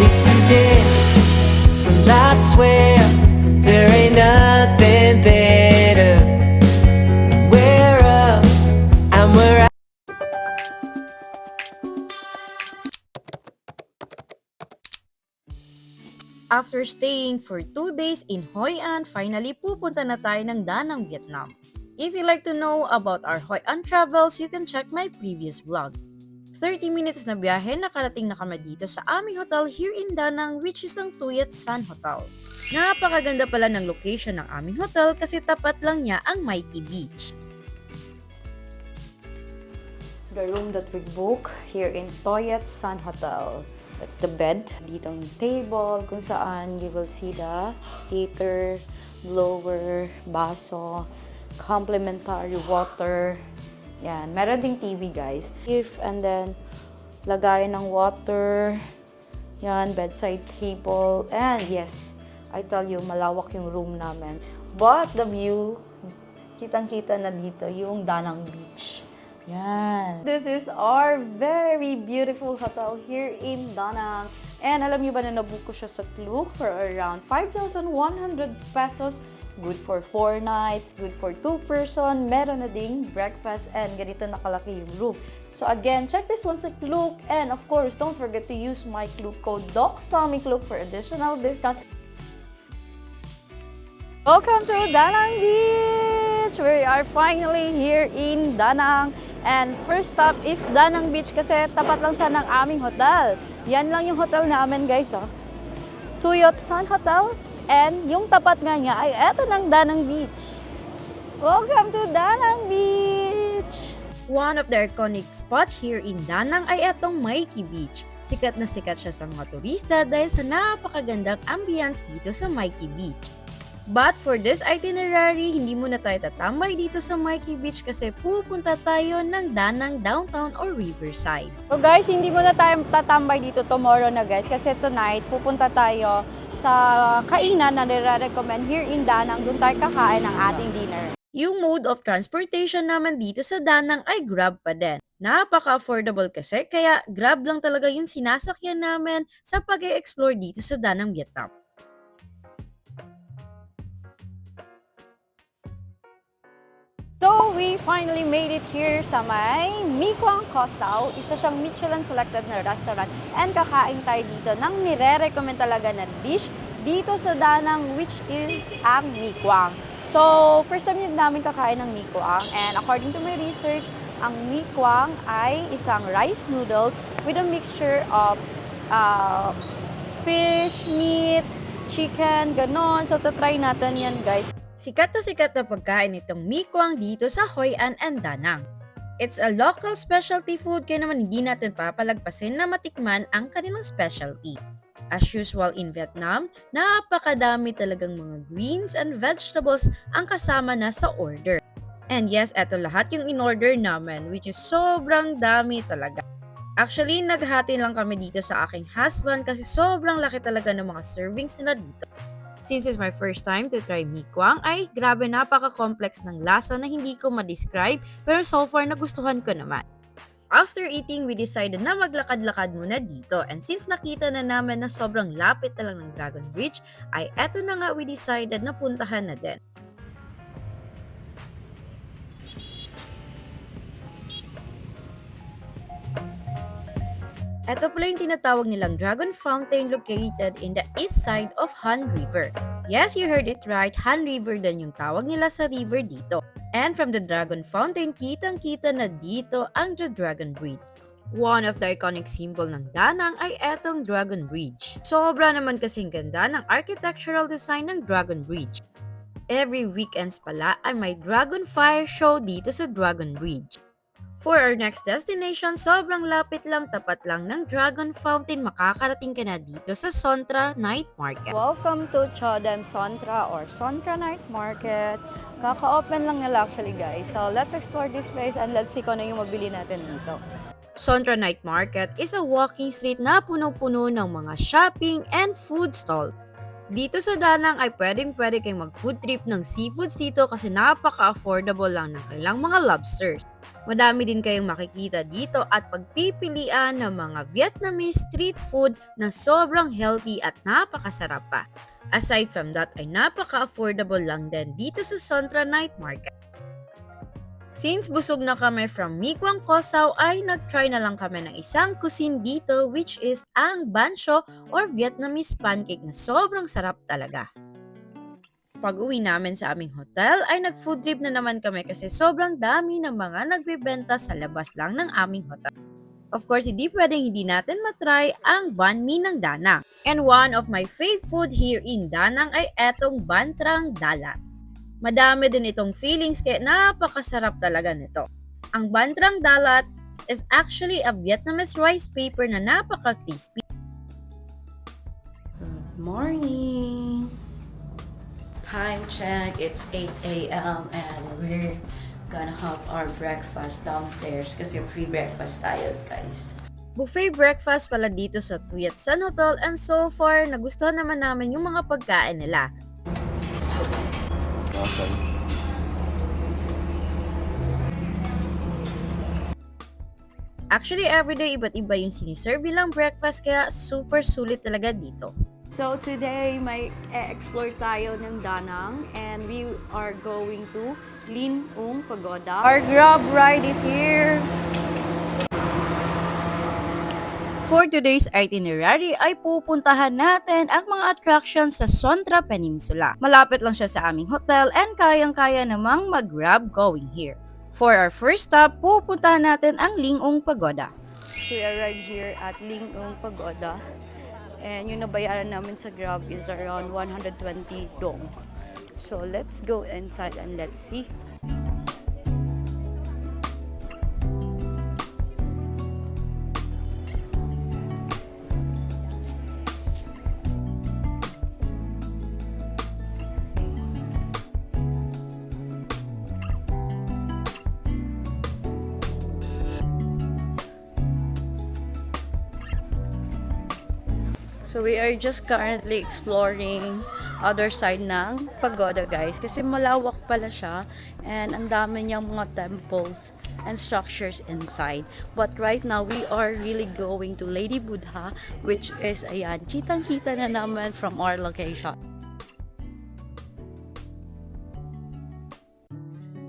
this is it. Well, I swear there ain't nothing better. We're up and we're out. After staying for 2 days in Hoi An, finally pupunta na tayo ng Da Nang, Vietnam. If you like to know about our Hoi An travels, you can check my previous vlog. 30 minutes na biyahe, nakarating na kami dito sa aming hotel here in Da Nang, which is ang Tuyat San Hotel. Napakaganda pala ng location ng aming hotel kasi tapat lang niya ang Maiki Beach. The room that we book here in Tuyat San Hotel. That's the bed. Dito ang table kung saan you will see the heater, blower, baso, complimentary water. Yan. Meron ding TV, guys. And then, lagayan ng water. Yan. Bedside table. And yes, I tell you, malawak yung room namin. But the view, kitang-kita na dito yung Da Nang Beach. Yan. This is our very beautiful hotel here in Da Nang. And alam niyo ba na nabook ko siya sa Klook for around 5,100 pesos. Good for 4 nights, good for 2 person. Meron na ding breakfast and ganito nakalaki yung room. So again, check this one sa Klook. And of course, don't forget to use my Klook code DOCSAMIKLOOK for additional discount. Welcome to Da Nang Beach! We are finally here in Da Nang. And first stop is Da Nang Beach kasi tapat lang siya ng aming hotel. Yan lang yung hotel namin, guys. Tuyat San Hotel. And yung tapat nga niya ay eto ng Da Nang Beach. Welcome to Da Nang Beach! One of the iconic spot here in Da Nang ay etong Maiki Beach. Sikat na sikat siya sa mga turista dahil sa napakagandang ambience dito sa Maiki Beach. But for this itinerary, hindi muna tayo tatambay dito sa Maiki Beach kasi pupunta tayo ng Da Nang Downtown or Riverside. So guys, hindi muna tayo tatambay dito tomorrow na guys kasi tonight pupunta tayo sa kainan na nire-recommend here in Da Nang. Doon tayo kakain ng ating dinner. Yung mode of transportation naman dito sa Da Nang ay Grab pa din. Napaka-affordable kasi kaya Grab lang talaga yung sinasakyan namin sa pag-e-explore dito sa Da Nang, Vietnam. So, we finally made it here sa may My Quang Co Sao. Isa siyang Michelin selected na restaurant. And kakain tayo dito ng nire-recommend talaga na dish dito sa Da Nang, which is ang My Quang. So, first time yun namin kakain ng My Quang. And according to my research, ang My Quang ay isang rice noodles with a mixture of fish, meat, chicken, ganon. So, tatry natin yan, guys. Sikat na pagkain itong My Quang dito sa Hoi An and Da Nang. It's a local specialty food kaya naman hindi natin papalagpasin na matikman ang kanilang specialty. As usual in Vietnam, napakadami talagang mga greens and vegetables ang kasama na sa order. And yes, eto lahat yung in-order namin, which is sobrang dami talaga. Actually, naghati lang kami dito sa aking husband kasi sobrang laki talaga ng mga servings nila dito. Since it's my first time to try My Quang, ay grabe napaka-complex ng lasa na hindi ko ma-describe pero so far nagustuhan ko naman. After eating, we decided na maglakad-lakad muna dito and since nakita na namin na sobrang lapit na lang ng Dragon Bridge, ay eto na nga we decided na puntahan na din. Ito pala yung tinatawag nilang Dragon Fountain located in the east side of Han River. Yes, you heard it right, Han River din yung tawag nila sa river dito. And from the Dragon Fountain, kitang-kita na dito ang The Dragon Bridge. One of the iconic symbol ng Da Nang ay etong Dragon Bridge. Sobra naman kasing ganda ng architectural design ng Dragon Bridge. Every weekends pala ay may Dragon Fire Show dito sa Dragon Bridge. For our next destination, sobrang lapit lang, tapat lang ng Dragon Fountain, makakarating ka na dito sa Sontra Night Market. Welcome to Chodem Sontra or Sontra Night Market. Kaka-open lang nila actually guys. So let's explore this place and let's see kung ano yung mabili natin dito. Sontra Night Market is a walking street na puno-puno ng mga shopping and food stall. Dito sa Da Nang ay pwedeng-pwede kayong mag-food trip ng seafoods dito kasi napaka-affordable lang ng kanilang mga lobsters. Madami din kayong makikita dito at pagpipilian ng mga Vietnamese street food na sobrang healthy at napakasarap pa. Aside from that ay napaka-affordable lang din dito sa Sontra Night Market. Since busog na kami from Miquang Kosaw ay nag-try na lang kami ng isang cuisine dito which is ang bancho or Vietnamese pancake na sobrang sarap talaga. Pag uwi namin sa aming hotel ay nag-food trip na naman kami kasi sobrang dami ng mga nagbebenta sa labas lang ng aming hotel. Of course, hindi pwedeng hindi natin matry ang banh mi ng Danang. And one of my favorite food here in Danang ay etong bantrang dalat. Madami din itong feelings kaya napakasarap talaga nito. Ang bantrang dalat is actually a Vietnamese rice paper na napaka-crispy. Good morning! Time check, it's 8 a.m. and we're gonna have our breakfast downstairs kasi pre-breakfast tayo, guys. Buffet breakfast pala dito sa Tuyat San Hotel and so far nagustuhan naman namin yung mga pagkain nila. Actually, everyday iba't iba yung siniserve nilang breakfast kaya super sulit talaga dito. So today, may explore tayo ng Danang and we are going to Lin Ung Pagoda. Our grab ride is here. For today's itinerary ay pupuntahan natin ang mga attractions sa Sontra Peninsula. Malapit lang siya sa aming hotel and kayang-kaya namang mag-grab going here. For our first stop, pupuntahan natin ang Ling Ung Pagoda. We arrived here at Ling Ung Pagoda. And yung nabayaran namin sa Grab is around 120 dong. So let's go inside and let's see. So we are just currently exploring other side ng pagoda, guys, kasi malawak pala siya and ang dami niyang mga temples and structures inside. But right now we are really going to Lady Buddha, which is ayan, kitang-kita na naman from our location.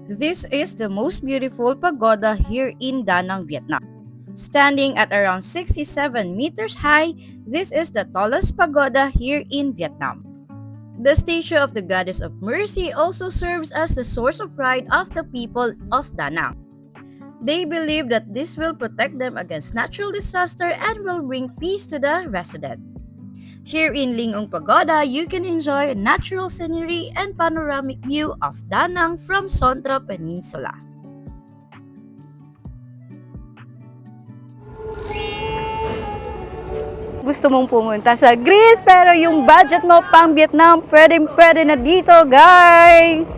This is the most beautiful pagoda here in Da Nang, Vietnam. Standing at around 67 meters high, this is the tallest pagoda here in Vietnam. The statue of the Goddess of Mercy also serves as the source of pride of the people of Da Nang. They believe that this will protect them against natural disaster and will bring peace to the resident. Here in Ling Ung Pagoda, you can enjoy natural scenery and panoramic view of Da Nang from Sontra Peninsula. Gusto mong pumunta sa Greece pero yung budget mo pang Vietnam, pwede na dito, guys!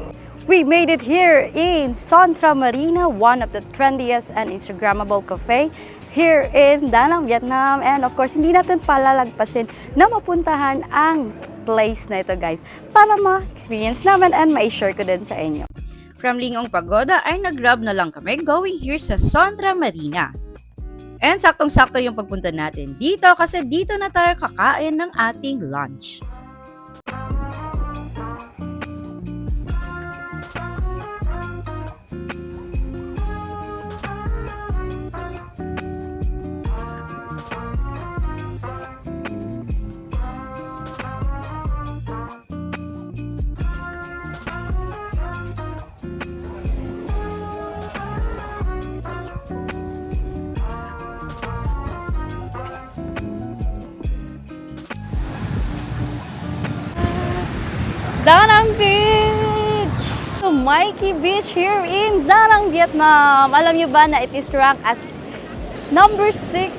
We made it here in Sontra Marina, one of the trendiest and Instagrammable cafe here in Da Nang, Vietnam. And of course, hindi natin palalagpasin na mapuntahan ang place na ito, guys, para ma-experience naman and ma-share ko din sa inyo. From Ling Ung Pagoda ay nag-grab na lang kami going here sa Sontra Marina. And saktong-sakto yung pagpunta natin dito kasi dito na tayo kakain ng ating lunch. Da Nang Beach! So, Mikey Beach here in Da Nang, Vietnam. Alam niyo ba na it is ranked as number 6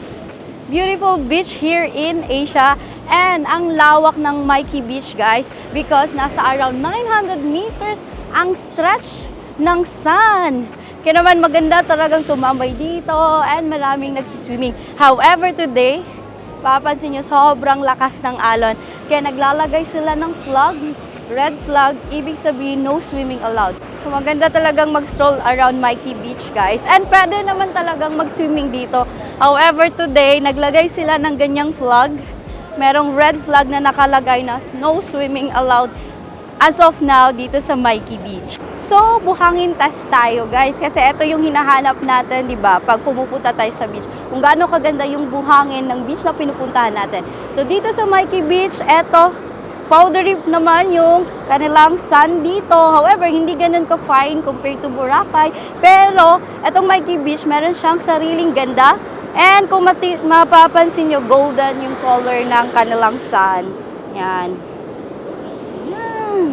beautiful beach here in Asia. And ang lawak ng Mikey Beach, guys, because nasa around 900 meters ang stretch ng sun. Kaya naman maganda talagang tumambay dito and maraming nagsiswimming. However, today, papansin nyo, sobrang lakas ng alon. Kaya naglalagay sila ng flag red flag, ibig sabihin no swimming allowed. So maganda talagang mag-stroll around Mikey Beach, guys. And pwede naman talagang mag-swimming dito. However, today, naglagay sila ng ganyang flag. Merong red flag na nakalagay na no swimming allowed as of now dito sa Mikey Beach. So, buhangin test tayo, guys. Kasi ito yung hinahanap natin, di ba? Pag pumupunta tayo sa beach. Kung gaano kaganda yung buhangin ng beach na pinupuntahan natin. So, dito sa Mikey Beach, eto, powdery naman yung kanilang sand dito. However, hindi ganun ka-fine compared to Boracay. Pero, etong Mikey Beach, meron siyang sariling ganda. And kung mapapansin nyo, golden yung color ng kanilang sand. Yan. Yan.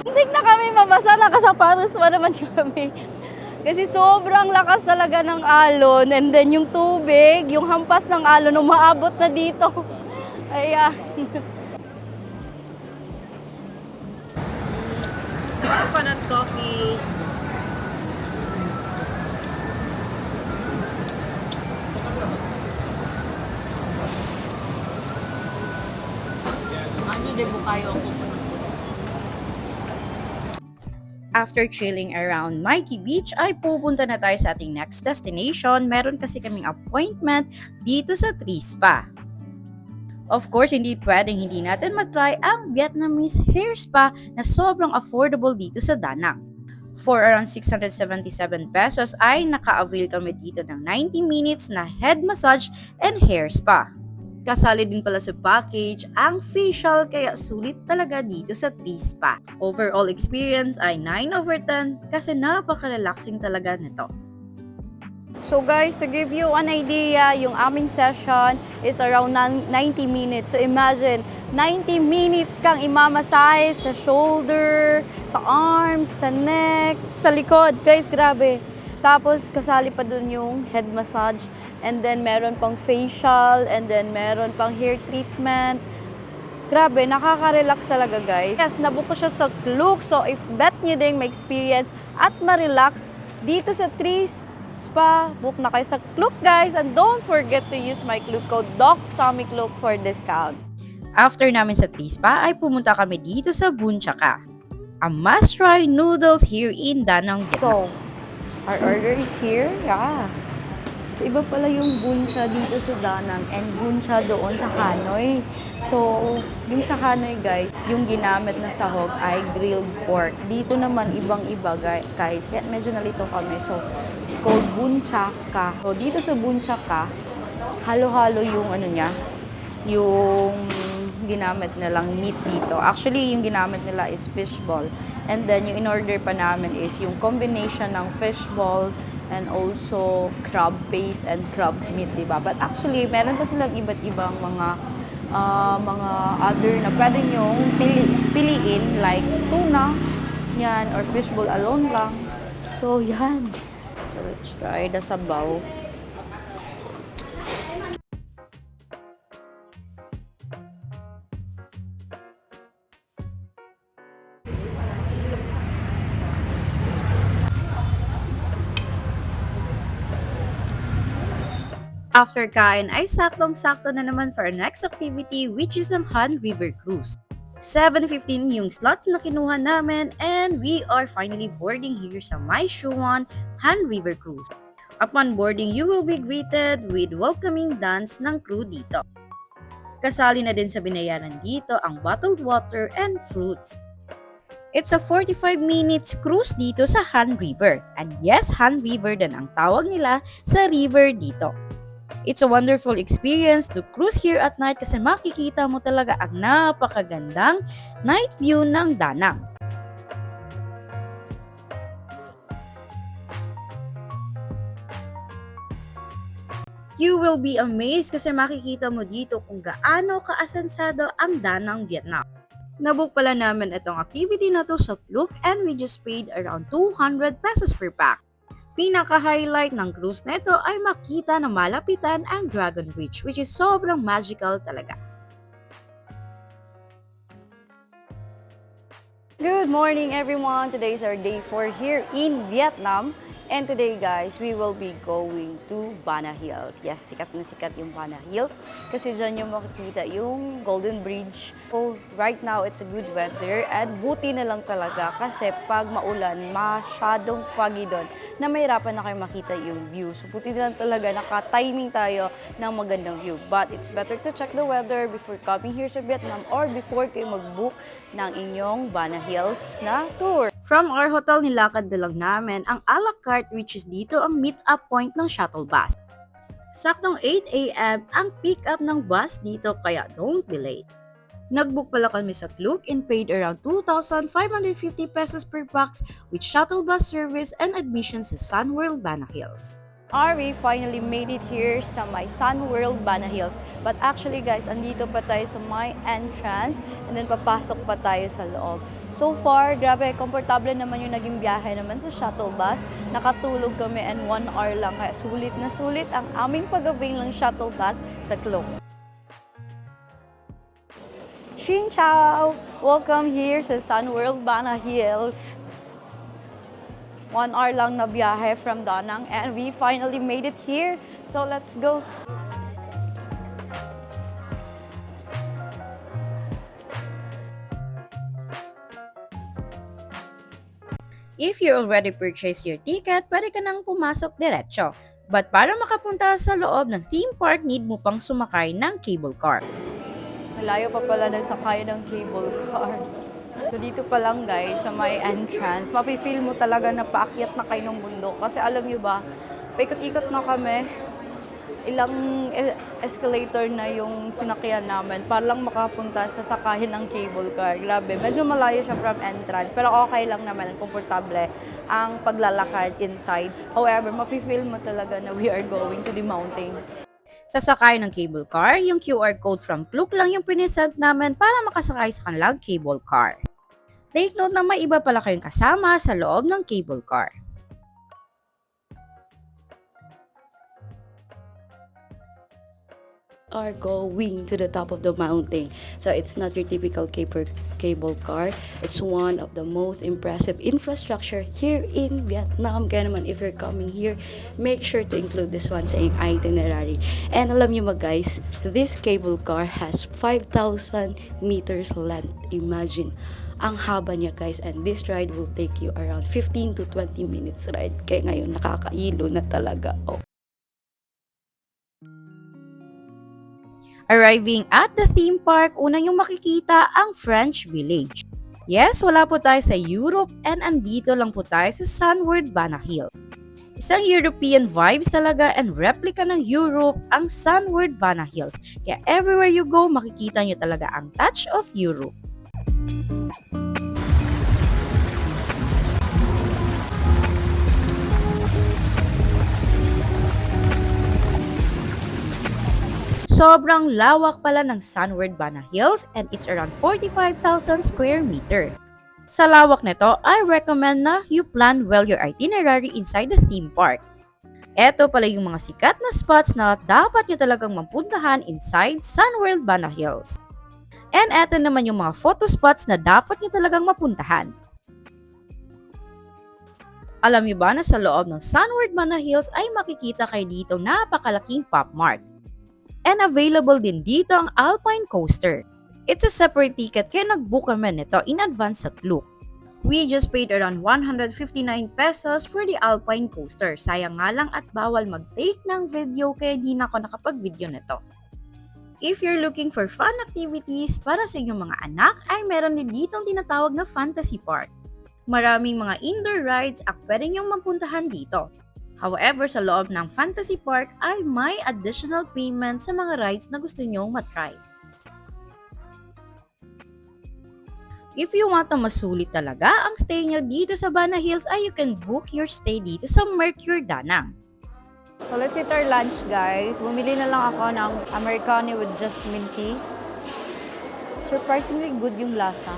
Hindi na kami mabasa, nakasapatos pa naman kami. Kasi sobrang lakas talaga ng alon. And then yung tubig, yung hampas ng alon, umaabot na dito. Ayan. Coconut coffee. Ano de bukayo ang coconut? After chilling around Mikey Beach, ay pupunta na tayo sa ating next destination. Meron kasi kaming appointment dito sa Tree Spa. Of course, hindi pwedeng hindi natin matry ang Vietnamese hair spa na sobrang affordable dito sa Da Nang. For around 677 pesos ay naka-avail kami dito ng 90 minutes na head massage and hair spa. Kasali din pala sa package ang facial kaya sulit talaga dito sa Tree Spa. Overall experience ay 9/10 kasi napaka-relaxing talaga nito. So guys, to give you an idea, yung aming session is around 90 minutes. So imagine, 90 minutes kang imamasahe sa shoulder, sa arms, sa neck, sa likod. Guys, grabe. Tapos kasali pa dun yung head massage. And then meron pang facial, and then meron pang hair treatment. Grabe, nakaka-relax talaga, guys. Yes, nabook ko siya sa Klook. So if bet nyo din ma-experience at ma-relax dito sa Tree Spa, book na kayo sa Klook, guys. And don't forget to use my Klook code DOCSAMICLOOK for discount. After namin sa Tree Spa ay pumunta kami dito sa Bun Chaka, a must-try noodles here in Da Nang, Vietnam. So, our order is here. Yeah. So, iba pala yung buncha dito sa Da Nang and buncha doon sa Hanoi. So, yung sa Hanoi, guys, yung ginamit na sahog ay grilled pork. Dito naman, ibang-iba, guys. Kaya medyo nalito kami. So, it's called bunchaka. So, dito sa bunchaka, halo-halo yung ano niya, yung ginamit nilang meat dito. Actually, yung ginamit nila is fishball. And then, yung in-order pa namin is yung combination ng fishball and also crab paste and crab meat, diba? But actually, meron pa silang iba't ibang mga other na pwede nyong piliin like tuna, yan, or fishball alone lang. So, yan. So, let's try the sabaw. After kain ay saktong-sakto na naman for our next activity which is ang Han River Cruise. 7:15 yung slot na kinuha namin and we are finally boarding here sa My Shuan Han River Cruise. Upon boarding, you will be greeted with welcoming dance ng crew dito. Kasali na din sa binayaran dito ang bottled water and fruits. It's a 45 minutes cruise dito sa Han River. And yes, Han River din ang tawag nila sa river dito. It's a wonderful experience to cruise here at night kasi makikita mo talaga ang napakagandang night view ng Da Nang. You will be amazed kasi makikita mo dito kung gaano kaasansado ang Da Nang, Vietnam. Nabook pala namin itong activity na to sa Klook and we just paid around 200 pesos per pack. Pinaka-highlight ng cruise na ito ay makita na malapitan ang Dragon Bridge which is sobrang magical talaga. Good morning everyone! Today is our day 4 here in Vietnam. And today guys, we will be going to Bana Hills. Yes, sikat na sikat yung Bana Hills kasi dyan yung makikita yung Golden Bridge. So right now, it's a good weather and buti na lang talaga kasi pag maulan, masyadong foggy doon na mahirapan na kayo makita yung view. So buti na lang talaga, naka-timing tayo ng magandang view. But it's better to check the weather before coming here sa Vietnam or before kayo mag-book ng inyong Bana Hills na tour. From our hotel, nilakad na lang namin ang a la carte which is dito ang meet-up point ng shuttle bus. Saktong 8 a.m. ang pick-up ng bus dito kaya don't be late. Nag-book pala kami sa Klook and paid around 2,550 pesos per box with shuttle bus service and admission sa Sun World Bana Hills. We finally made it here sa my Sun World Bana Hills. But actually guys, andito pa tayo sa my entrance and then papasok pa tayo sa loob. So far, grabe, komportable naman yung naging biyahe naman sa shuttle bus. Nakatulog kami and 1 hour lang. Kaya sulit na sulit ang aming pag-avail ng shuttle bus sa Klook. Xin chào! Welcome here sa Sun World Bana Hills. 1 hour lang na biyahe from Da Nang and we finally made it here. So let's go. If you already purchased your ticket, pwede ka nang pumasok diretso. But para makapunta sa loob ng theme park, need mo pang sumakay ng cable car. Malayo pa pala na sakay ng cable car. So dito pa lang guys, sa may entrance, mapifeel mo talaga na paakyat na kayo ng bundok. Kasi alam nyo ba, paikot-ikot na kami, ilang escalator na yung sinakyan namin para lang makapunta sa sakahin ng cable car. Grabe, medyo malayo siya from entrance, pero okay lang naman, komportable ang paglalakad inside. However, mapifeel mo talaga na we are going to the mountains. Sa sakay ng cable car, yung QR code from Klook lang yung pinisent namin para makasakay sa kanilang cable car. Take note na may iba pala kayong kasama sa loob ng cable car. Are going to the top of the mountain. So it's not your typical cable car. It's one of the most impressive infrastructure here in Vietnam. Kaya naman, if you're coming here, make sure to include this one sa iyong itinerary. And alam niyo ba guys, this cable car has 5,000 meters length. Imagine, ang haba niya guys, and this ride will take you around 15 to 20 minutes ride. Kaya ngayon, nakakailo na talaga. Oh. Arriving at the theme park, unang yung makikita ang French Village. Yes, wala po tayo sa Europe and andito lang po tayo sa Sun World Bana Hills. Isang European vibes talaga and replica ng Europe ang Sun World Bana Hills. Kaya everywhere you go, makikita nyo talaga ang touch of Europe. Sobrang lawak pala ng Sun World Bana Hills and it's around 45,000 square meter. Sa lawak nito, I recommend na you plan well your itinerary inside the theme park. Eto pala yung mga sikat na spots na dapat nyo talagang mapuntahan inside Sun World Bana Hills. And eto naman yung mga photo spots na dapat nyo talagang mapuntahan. Alam nyo ba na sa loob ng Sun World Bana Hills ay makikita kayo dito napakalaking Pop Mart. And available din dito ang Alpine Coaster. It's a separate ticket kaya nag-book kami nito in advance sa Klook. We just paid around 159 pesos for the Alpine Coaster. Sayang nga lang at bawal mag-take ng video kaya di na ako nakapag-video nito. If you're looking for fun activities para sa inyong mga anak, ay meron din ditong tinatawag na Fantasy Park. Maraming mga indoor rides at pwede niyong mapuntahan dito. However, sa loob ng Fantasy Park ay may additional payment sa mga rides na gusto nyong matry. If you want na masulit talaga ang stay nyo dito sa Bana Hills ay you can book your stay dito sa Mercure Da Nang. So let's eat our lunch guys. Bumili na lang ako ng Americano with jasmine tea. Surprisingly good yung lasa.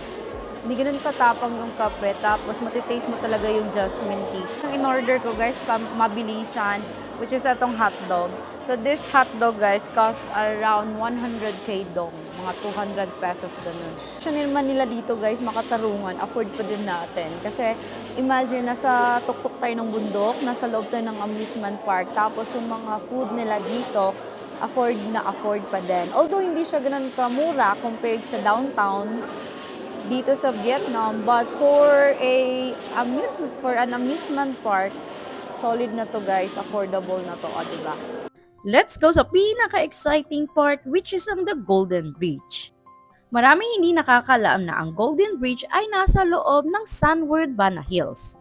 Hindi ganun katapang yung kape, tapos matitaste mo talaga yung jasmine tea. Ang in-order ko guys, mabilisan, which is itong hotdog. So this hotdog guys cost around 100k dong, mga 200 pesos ganun. Option naman nila dito guys, makatarungan, afford pa din natin. Kasi imagine, nasa tuktok tayo ng bundok, nasa loob tayo ng amusement park, tapos yung mga food nila dito, afford na afford pa din. Although hindi siya ganun kamura compared sa downtown dito sa Vietnam, but for an amusement park, solid na to guys, affordable na to, diba? Let's go sa pinaka-exciting part, which is ang the Golden Bridge. Maraming hindi nakakalaam na ang Golden Bridge ay nasa loob ng Sunworld Bana Hills.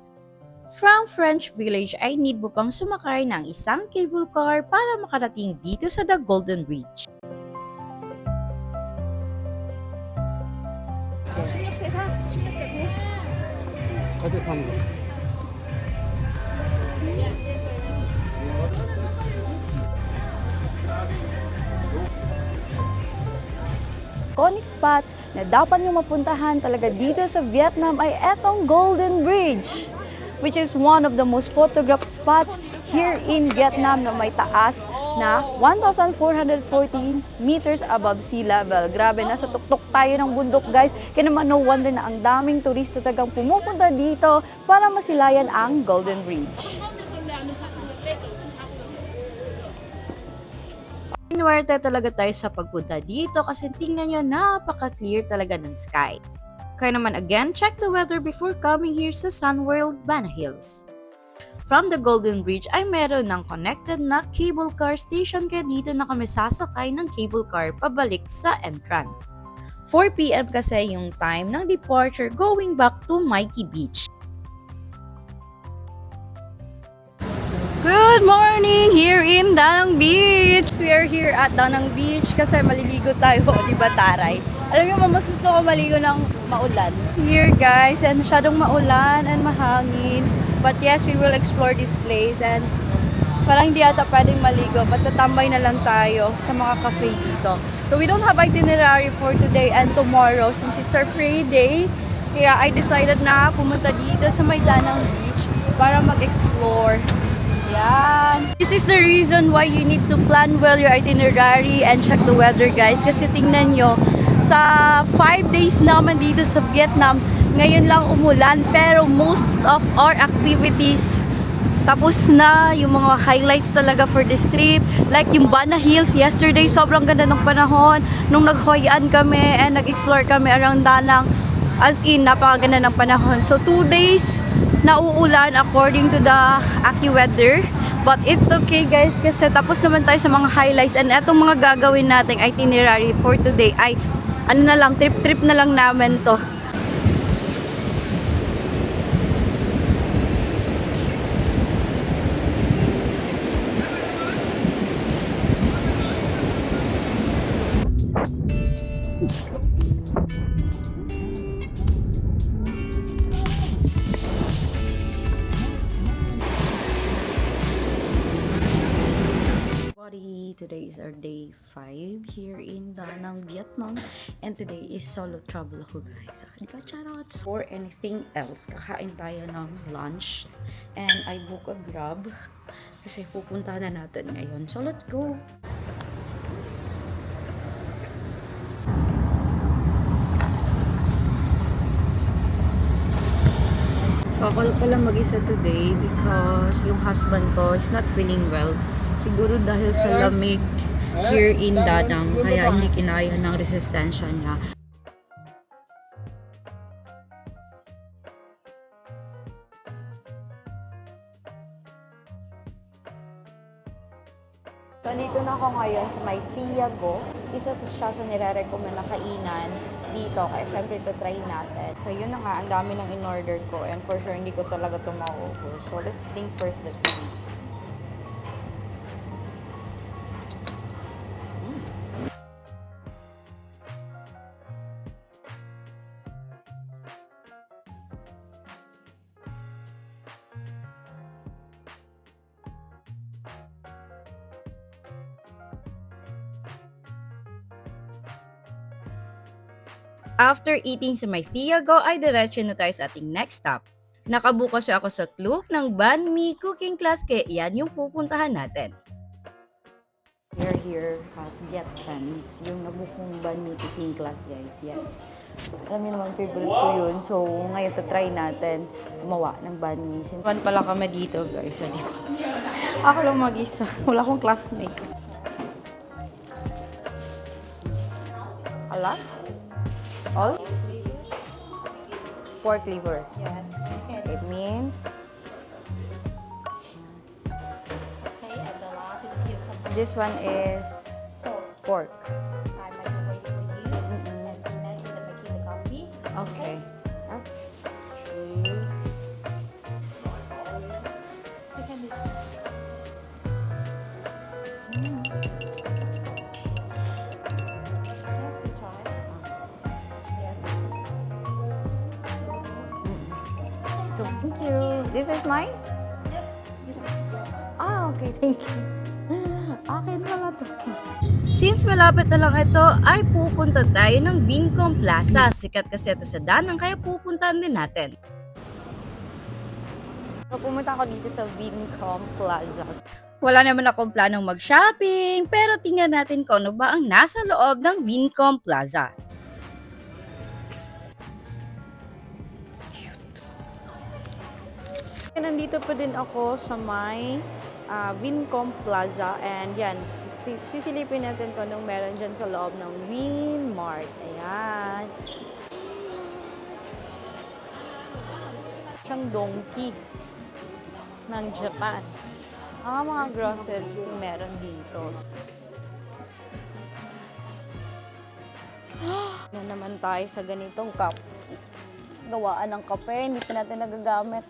From French Village ay need mo pang sumakay ng isang cable car para makarating dito sa the Golden Bridge. Iconic spot na dapat nyo mapuntahan talaga dito sa Vietnam ay etong Golden Bridge, which is one of the most photographed spots here in Vietnam na may taas na 1,414 meters above sea level. Grabe, nasa tuktok tayo ng bundok guys. Kaya naman no wonder na ang daming turista talagang pumupunta dito para masilayan ang Golden Bridge. Inuwerte talaga tayo sa pagpunta dito kasi tingnan nyo, napaka-clear talaga ng sky. Kaya naman again, check the weather before coming here sa Sunworld Bana Hills. From the Golden Bridge ay meron ng connected na cable car station, kaya dito na kami sasakay ng cable car pabalik sa Entran. 4 PM kasi yung time ng departure going back to Mikey Beach. Good morning here in Danang Beach! We are here at Danang Beach kasi maliligo tayo, di ba Taray? Alam mo, mas gusto ko maligo ng maulan. Here guys, and masyadong maulan and mahangin. But yes, we will explore this place and parang hindi ata pwedeng maligo, but tatambay na lang tayo sa mga cafe dito. So we don't have itinerary for today and tomorrow since it's our free day. Kaya I decided na pumunta dito sa may Danang Beach para mag-explore. Yan. This is the reason why you need to plan well your itinerary and check the weather guys. Kasi tingnan nyo, sa 5 days naman dito sa Vietnam, ngayon lang umulan, pero most of our activities tapos na. Yung mga highlights talaga for this trip, like yung Bana Hills yesterday, sobrang ganda ng panahon nung naghoyaan kami and nag-explore kami around Danang, as in napakaganda ng panahon. So 2 days na uulan according to the AccuWeather, but it's okay guys kasi tapos naman tayo sa mga highlights, and etong mga gagawin nating itinerary for today ay ano na lang, trip na lang namin to. Today is our day 5 here in Da Nang, Vietnam, and today is solo travel ako guys. Diba, charots? For anything else, kakain tayo ng lunch and I book a Grab kasi pupunta na natin ngayon. So let's go! So ako pala mag-isa today because yung husband ko is not feeling well. Siguro dahil sa lamig here in Da Nang, kaya hindi kinaya ng resistensya niya. So, nandito na ako ngayon sa may Tiago. Isa to siya sa nire-recommend na kainan dito. Kaya syempre ito try natin. So, yun na nga. Ang dami ng in-order ko. And for sure, hindi ko talaga ito mauubos. So, let's think first the food. After eating sa May Thiago ay diretso na tayo sa ating next stop. Nakabukas ako sa Klook ng banh mi cooking class kaya yan yung pupuntahan natin. We're here at Viet Trends, yung nabukong banh mi cooking class, guys. Yes. Alam niyo naman, favorite ko yun. So, ngayon try natin gumawa ng banh mi. Since pala kami dito, guys. So, di ba? Ako lang mag-isa. Wala akong classmate. A lot? All? Pork liver. Yes. It means Okay, and the last is cucumber. this one is pork. I microwave for you. And then you're making the coffee. Okay. You can do try. Yes. So, thank you. This is mine? Ah, okay. Thank you. Akin pala to. Since malapit na lang ito, ay pupunta tayo ng Vincom Plaza. Sikat kasi ito sa Danang kaya pupuntahan din natin. So, pumunta ako dito sa Vincom Plaza. Wala naman akong planong mag-shopping, pero tingnan natin kung ano ba ang nasa loob ng Vincom Plaza. Nandito pa din ako sa may Vincom Plaza and yan, sisilipin natin kung anong meron dyan sa loob ng Winmart. Ayan. Siyang donkey ng Japan. Ang mga groceries meron dito. Na naman tayo sa ganitong cup. Gawaan ng kape, hindi pa natin nagagamit.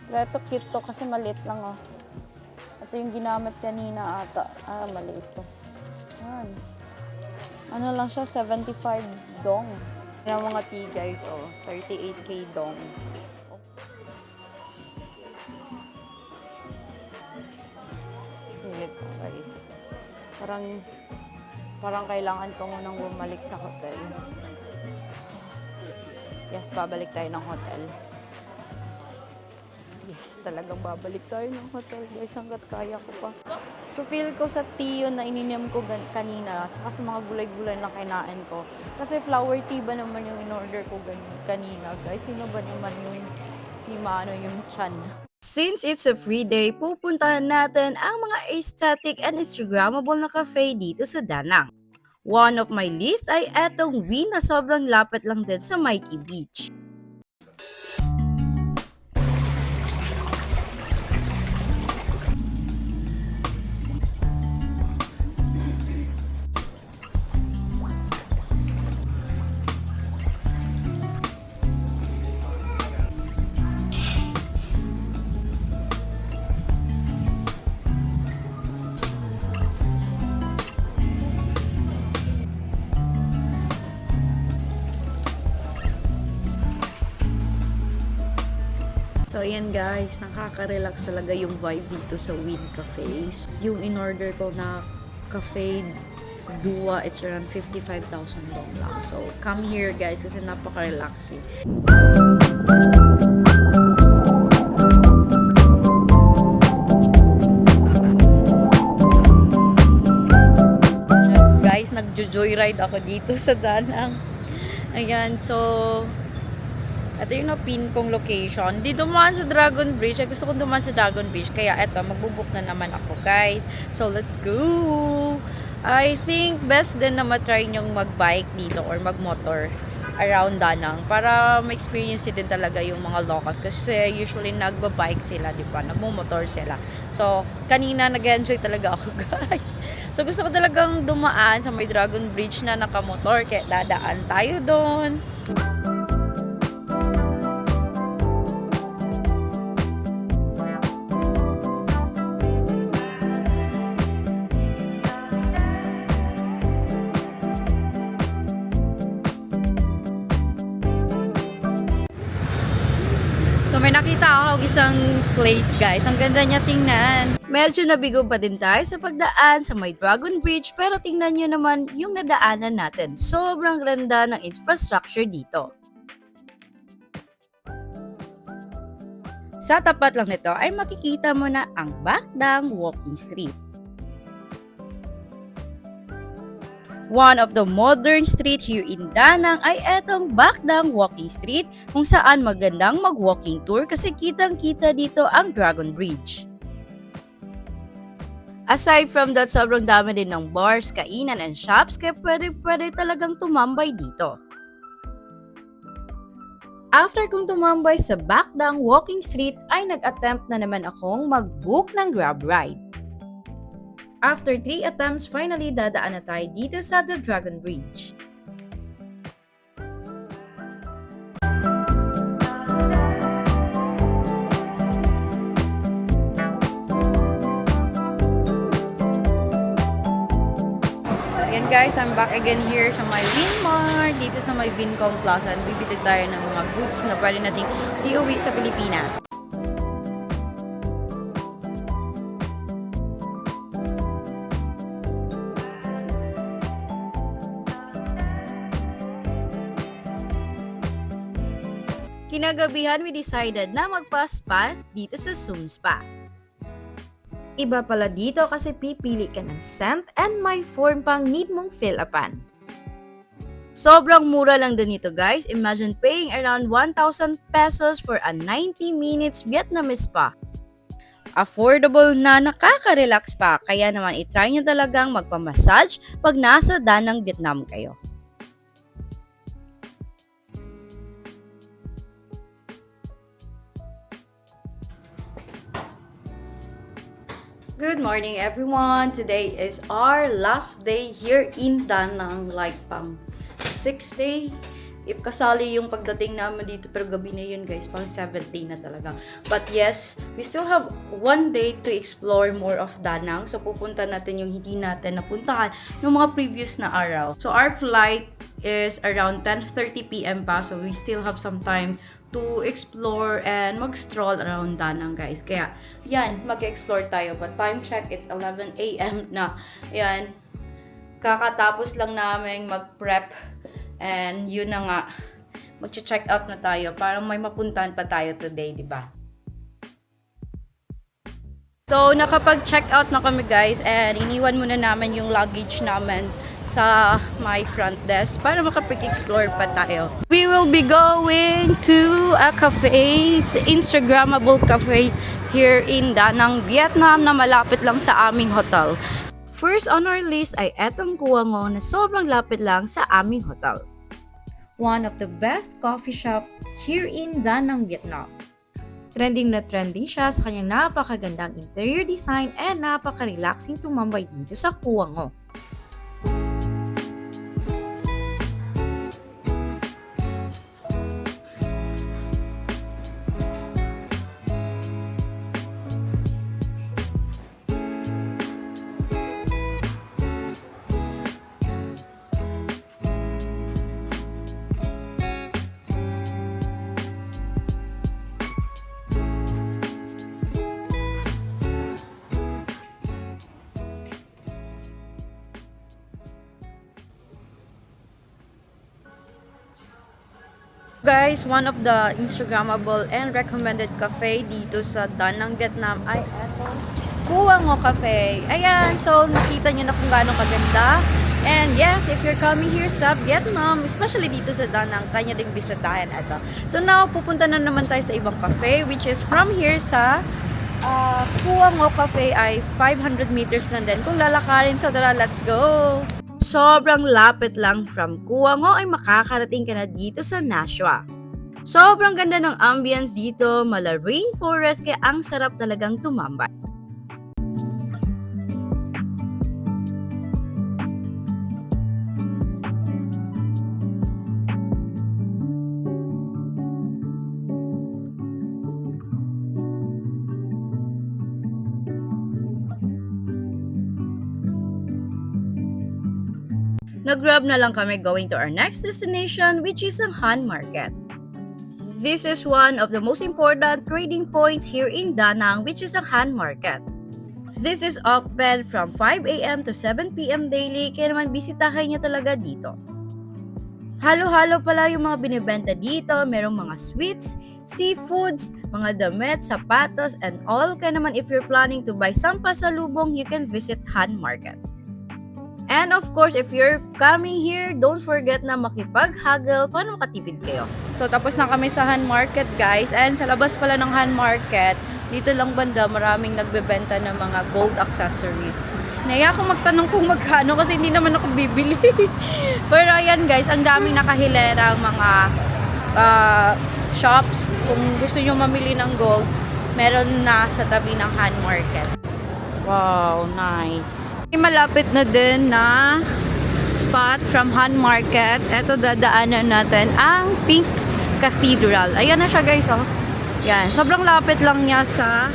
Pero ito cute to kasi maliit lang oh. Ito yung ginamit kanina ata. Ah, maliit to. Yan. Ano lang siya, 75 dong. Yan ang mga tea guys, oh. 38k dong. Sulit to guys. Parang kailangan ko munang bumalik sa hotel. Yes, babalik tayo ng hotel. Yes, talagang babalik tayo ng hotel guys hanggat kaya ko pa. So feel ko sa tea yun na ininom ko kanina tsaka sa mga gulay-gulay na kinain ko. Kasi flower tea ba naman yung in-order ko kanina guys? Sino ba naman yung hindi maano yung chan? Since it's a free day, pupuntahan natin ang mga aesthetic and Instagrammable na cafe dito sa Danang. One of my list ay etong Win na sobrang lapit lang din sa Mikey Beach. So, ayan guys, nakaka-relax talaga yung vibes dito sa Win Cafes. Yung in-order ko na cafe Dua, it's around 55,000 dong lang. So, come here guys kasi napaka-relaxing. Guys, nagjo-joyride ako dito sa Danang. Ayan, so ito yung napin kong location. Di dumaan sa Dragon Bridge. Ay, gusto kong dumaan sa Dragon Bridge. Kaya eto, magbubuk na naman ako, guys. So, let's go! I think best din na matry nyong mag-bike dito or mag-motor around Danang para ma-experience din talaga yung mga locals. Kasi usually nagba-bike sila, di ba? Nagmo-motor sila. So, kanina nag-enjoy talaga ako, guys. So, gusto ko talagang dumaan sa may Dragon Bridge na nakamotor. Kaya dadaan tayo doon. So may nakita nakita ako isang place, guys. Ang ganda niya tingnan. Medyo nabigo pa din tayo sa pagdaan sa may Dragon Bridge pero tingnan nyo naman yung nadaanan natin. Sobrang ganda ng infrastructure dito. Sa tapat lang nito ay makikita mo na ang Bakdang Walking Street. One of the modern street here in Danang ay etong Bakdang Walking Street kung saan magandang mag-walking tour kasi kitang-kita dito ang Dragon Bridge. Aside from that, sobrang dami din ng bars, kainan, and shops kaya pwede talagang tumambay dito. After kong tumambay sa Bakdang Walking Street ay nag-attempt na naman akong mag-book ng Grab ride. After 3 attempts, finally dadaan na tayo dito sa The Dragon Bridge. Yan guys, I'm back again here sa my Winmart, dito sa my Vincom Plaza. Bibili tayo ng mga goods na pwede nating iuwi sa Pilipinas. Kinagabihan, we decided na magpa-spa dito sa Zoom Spa. Iba pala dito kasi pipili ka ng scent and may form pang need mong fill upan. Sobrang mura lang din ito guys. Imagine paying around 1,000 pesos for a 90 minutes Vietnamese spa. Affordable na nakaka-relax pa, kaya naman itry nyo talagang magpamassage pag nasa Danang, Vietnam kayo. Good morning everyone! Today is our last day here in Danang, like pang 6th day. If kasali yung pagdating namin dito, pero gabi na yun guys, pang 7th day na talaga. But yes, we still have 1 day to explore more of Danang. So pupunta natin yung hindi natin napuntahan yung mga previous na araw. So our flight is around 10:30 PM pa, so we still have some time to explore and mag-stroll around Danang guys. Kaya, yan, mag-explore tayo. But time check, it's 11 AM na. Yan, kakatapos lang namin mag-prep. And yun na nga, mag-check out na tayo. Para may mapuntahan pa tayo today, di ba? So, nakapag-check out na kami guys. And iniwan muna namin yung luggage namin sa my front desk para makapag-explore pa tayo. We will be going to a cafe, Instagrammable cafe here in Danang, Vietnam na malapit lang sa aming hotel. First on our list ay etong Cua Ngo na sobrang lapit lang sa aming hotel. One of the best coffee shop here in Danang, Vietnam. Trending na trending siya sa kanyang napakagandang interior design and napaka-relaxing tumambay dito sa Cua Ngo. Guys, one of the Instagrammable and recommended cafe dito sa Danang, Vietnam ay eto, Cua Ngo Cafe. Ayan, so nakita nyo na kung gaano kaganda. And yes, if you're coming here sa Vietnam, especially dito sa Danang, kanya ding bisitahin ito. So now, pupunta na naman tayo sa ibang cafe, which is from here sa Cua Ngo Cafe ay 500 meters lang din. Kung lalakarin, so tara, let's go! Sobrang lapit lang from Cua Ngo ay makakarating ka na dito sa Nha Xoa. Sobrang ganda ng ambience dito, mala rainforest kaya ang sarap talagang tumambay. Nag-grab na lang kami going to our next destination which is ang Han Market. This is one of the most important trading points here in Da Nang, which is ang Han Market. This is open from 5 a.m. to 7 p.m. daily, kaya naman bisitahin nyo talaga dito. Halo-halo pala yung mga binibenta dito, merong mga sweets, seafoods, mga damit, sapatos, and all. Kaya naman if you're planning to buy some pasalubong, you can visit Han Market. And of course, if you're coming here, don't forget na makipag-haggle para makatipid kayo. So, tapos na kami sa Han Market, guys. And sa labas pala ng Han Market, dito lang banda, maraming nagbebenta ng mga gold accessories. Naya ako magtanong kung magkano kasi hindi naman ako bibili. Pero ayan guys, ang daming nakahilerang mga shops. Kung gusto nyo mamili ng gold, meron na sa tabi ng Han Market. Wow, nice. May malapit na din na spot from Han Market. Ito dadaanan natin ang Pink Cathedral. Ayan na siya guys, oh. Yan, sobrang lapit lang niya sa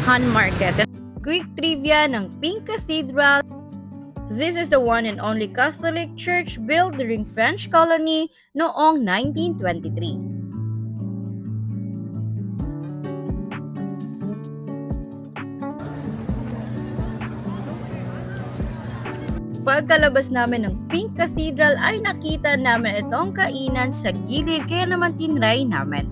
Han Market. Quick trivia ng Pink Cathedral. This is the one and only Catholic church built during French colony noong 1923. Pagkalabas namin ng Pink Cathedral ay nakita namin itong kainan sa gilid, kaya naman tinry namin.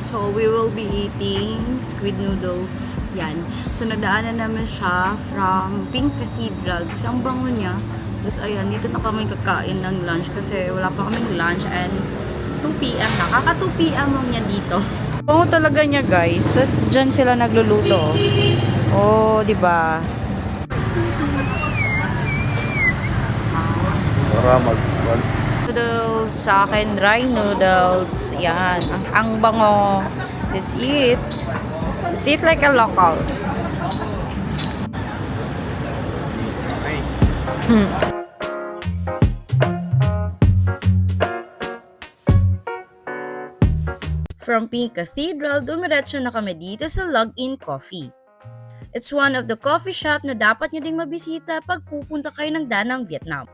So, we will be eating squid noodles. Yan. So, nadaanan namin siya from Pink Cathedral. Kasi ang bango niya. Tapos, ayan, dito na kami kakain ng lunch kasi wala pa kaming lunch and 2 p.m. na. Kaka 2 p.m. lang niya dito. Bango talaga niya, guys. Tapos, dyan sila nagluluto. Oh, di ba? Para mag Noodles, sa akin dry noodles. Yan, ang bango. Let's eat. Let's eat like a local. From Pink Cathedral, dumiretso na kami dito sa Log-In Coffee. It's one of the coffee shop na dapat nyo ding mabisita pag pupunta kayo ng Da Nang, Vietnam.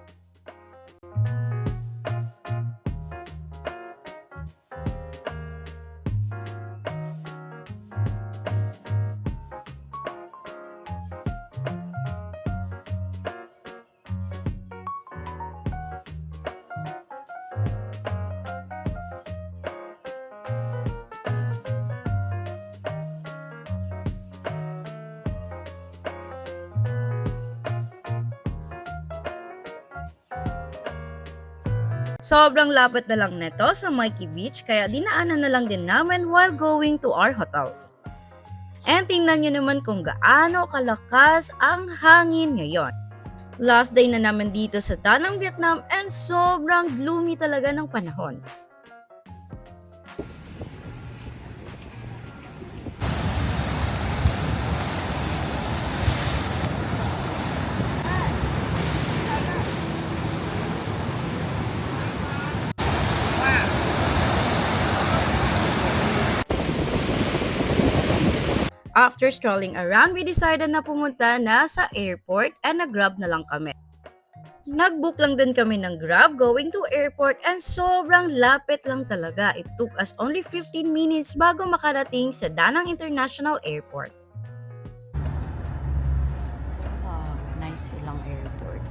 Sobrang lapit na lang neto sa Mikey Beach, kaya dinaanan na lang din namin while going to our hotel. And tingnan nyo naman kung gaano kalakas ang hangin ngayon. Last day na namin dito sa Da Nang, Vietnam, and sobrang gloomy talaga ng panahon. After strolling around, we decided na pumunta na sa airport and nag-grab na lang kami. Nag-book lang din kami ng Grab going to airport and sobrang lapit lang talaga. It took us only 15 minutes bago makarating sa Da Nang International Airport. Wow, nice silang airport.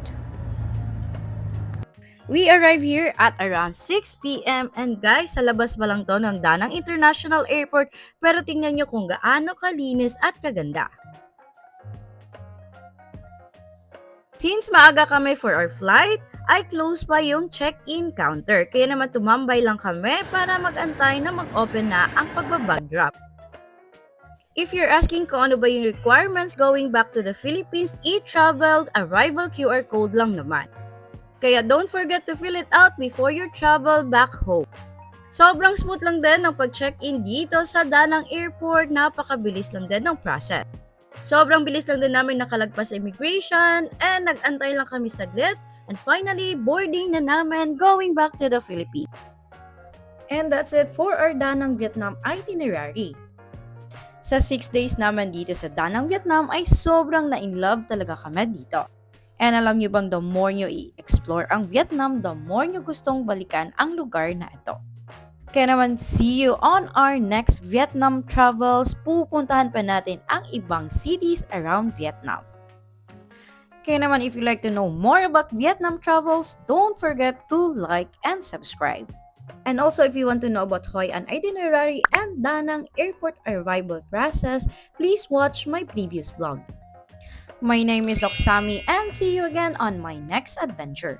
We arrived here at around 6 p.m. and guys, sa labas pa lang to ng Da Nang International Airport, pero tingnan nyo kung gaano kalinis at kaganda. Since maaga kami for our flight, ay close pa yung check-in counter. Kaya naman tumambay lang kami para mag-antay na mag-open na ang pagbabag drop. If you're asking kung ano ba yung requirements going back to the Philippines, e-travel arrival QR code lang naman. Kaya don't forget to fill it out before you travel back home. Sobrang smooth lang din ang pag-check-in dito sa Da Nang Airport, napakabilis lang din ng process. Sobrang bilis lang din namin nakalagpas sa immigration and nag-antay lang kami saglit and finally boarding na namin going back to the Philippines. And that's it for our Da Nang Vietnam itinerary. Sa 6 days naman dito sa Da Nang Vietnam ay sobrang na-in-love talaga kami dito. And alam nyo bang the more nyo i-explore ang Vietnam, the more nyo gustong balikan ang lugar na ito. Kaya naman, see you on our next Vietnam travels. Pupuntahan pa natin ang ibang cities around Vietnam. Kaya naman, if you like to know more about Vietnam travels, don't forget to like and subscribe. And also, if you want to know about Hoi An itinerary and Da Nang airport arrival process, please watch my previous vlog. My name is Doc Sammy and see you again on my next adventure.